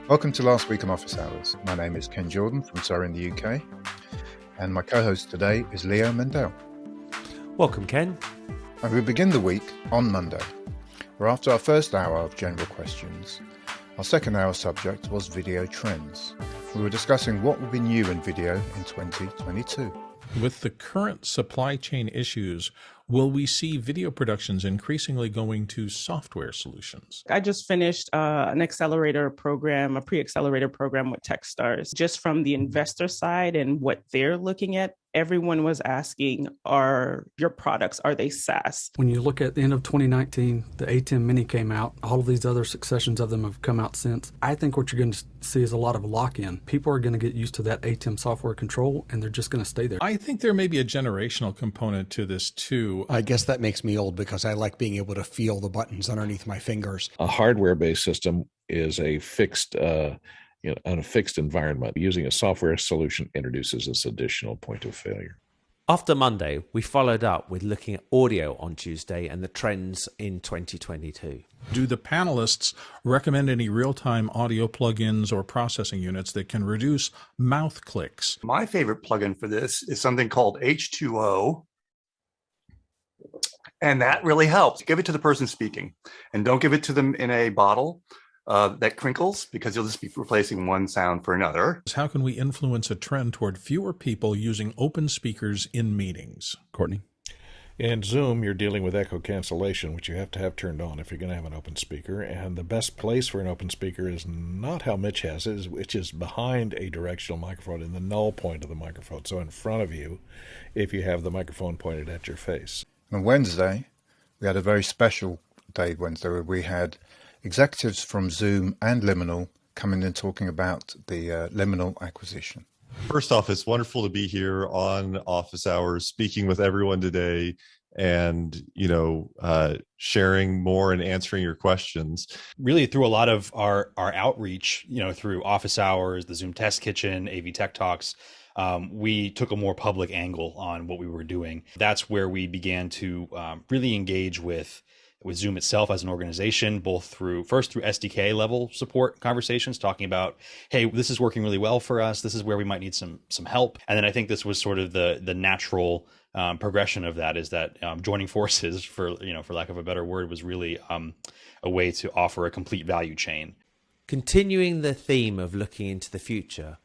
Welcome to Last Week on Office Hours. My name is Ken Jordan from Surrey in the UK, and my co-host today is Leo Mendel. Welcome, Ken. And we begin the week on Monday, where after our first hour of general questions, our second hour subject was video trends. We were discussing what will be new in video in 2022. With the current supply chain issues, will we see video productions increasingly going to software solutions? I just finished an accelerator program, a pre-accelerator program with Techstars. Just from the investor side and what they're looking at, everyone was asking, are your products, are they SaaS? When you look at the end of 2019, the ATEM Mini came out. All of these other successions of them have come out since. I think what you're going to see is a lot of lock-in. People are going to get used to that ATEM software control, and they're just going to stay there. I think there may be a generational component to this, too. I guess that makes me old because I like being able to feel the buttons underneath my fingers. A hardware-based system is a fixed in a fixed environment. Using a software solution introduces this additional point of failure. After Monday, we followed up with looking at audio on Tuesday and the trends in 2022. Do the panelists recommend any real-time audio plugins or processing units that can reduce mouth clicks? My favorite plugin for this is something called H2O. And that really helps. Give it to the person speaking, and don't give it to them in a bottle that crinkles, because you'll just be replacing one sound for another. How can we influence a trend toward fewer people using open speakers in meetings? Courtney? In Zoom, you're dealing with echo cancellation, which you have to have turned on if you're going to have an open speaker. And the best place for an open speaker is not how Mitch has it, which is behind a directional microphone in the null point of the microphone. So in front of you, if you have the microphone pointed at your face. On Wednesday, we had a very special day Wednesday where we had executives from Zoom and Liminal coming in talking about the Liminal acquisition. First off, it's wonderful to be here on Office Hours, speaking with everyone today and, sharing more and answering your questions. Really, through a lot of our outreach, through Office Hours, the Zoom Test Kitchen, AV Tech Talks, we took a more public angle on what we were doing. That's where we began to really engage with Zoom itself as an organization, both through SDK level support conversations, talking about, hey, this is working really well for us. This is where we might need some help. And then I think this was sort of the natural progression of that, is that joining forces, for lack of a better word, was really a way to offer a complete value chain. Continuing the theme of looking into the future,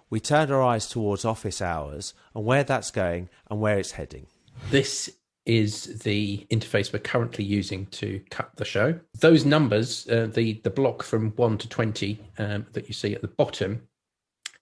we turned our eyes towards Office Hours and where that's going and where it's heading. This is the interface we're currently using to cut the show. Those numbers, the block from 1 to 20 that you see at the bottom,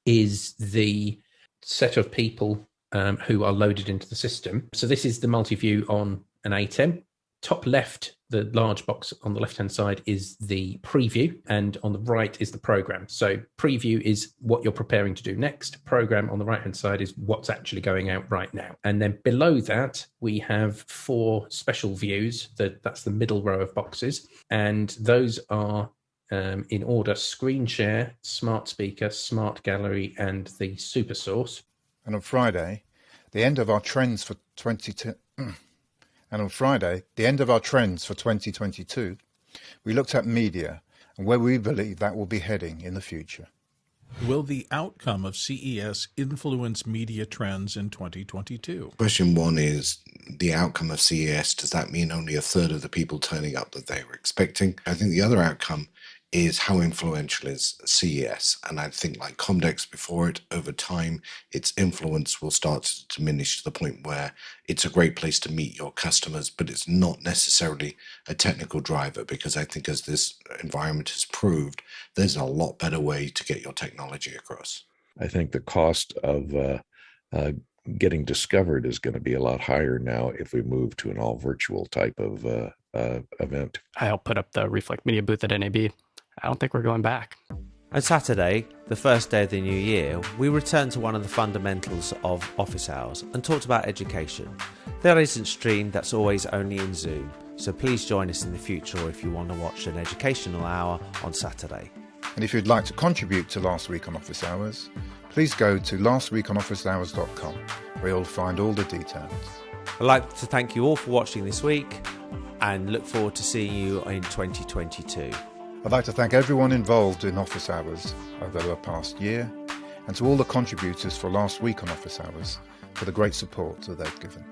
is the set of people who are loaded into the system. So this is the multi-view on an ATEM. Top left, the large box on the left-hand side, is the preview, and on the right is the program. So preview is what you're preparing to do next. Program on the right-hand side is what's actually going out right now. And then below that, we have 4 special views. That's the middle row of boxes. And those are, in order, screen share, smart speaker, smart gallery, and the super source. And on Friday, the end of our trends for 2022, we looked at media and where we believe that will be heading in the future. Will the outcome of CES influence media trends in 2022? Question 1 is the outcome of CES. Does that mean only a third of the people turning up that they were expecting? I think the other outcome is how influential is CES. And I think, like Comdex before it, over time, its influence will start to diminish to the point where it's a great place to meet your customers, but it's not necessarily a technical driver, because I think, as this environment has proved, there's a lot better way to get your technology across. I think the cost of getting discovered is going to be a lot higher now if we move to an all virtual type of event. I helped put up the Reflect Media booth at NAB. I don't think we're going back. On Saturday, the first day of the new year, we returned to one of the fundamentals of Office Hours and talked about education. There isn't streamed, that's always only in Zoom, so please join us in the future if you want to watch an educational hour on Saturday. And if you'd like to contribute to Last Week on Office Hours, please go to lastweekonofficehours.com, where you'll find all the details. I'd like to thank you all for watching this week and look forward to seeing you in 2022. I'd like to thank everyone involved in Office Hours over the past year, and to all the contributors for last week on Office Hours for the great support that they've given.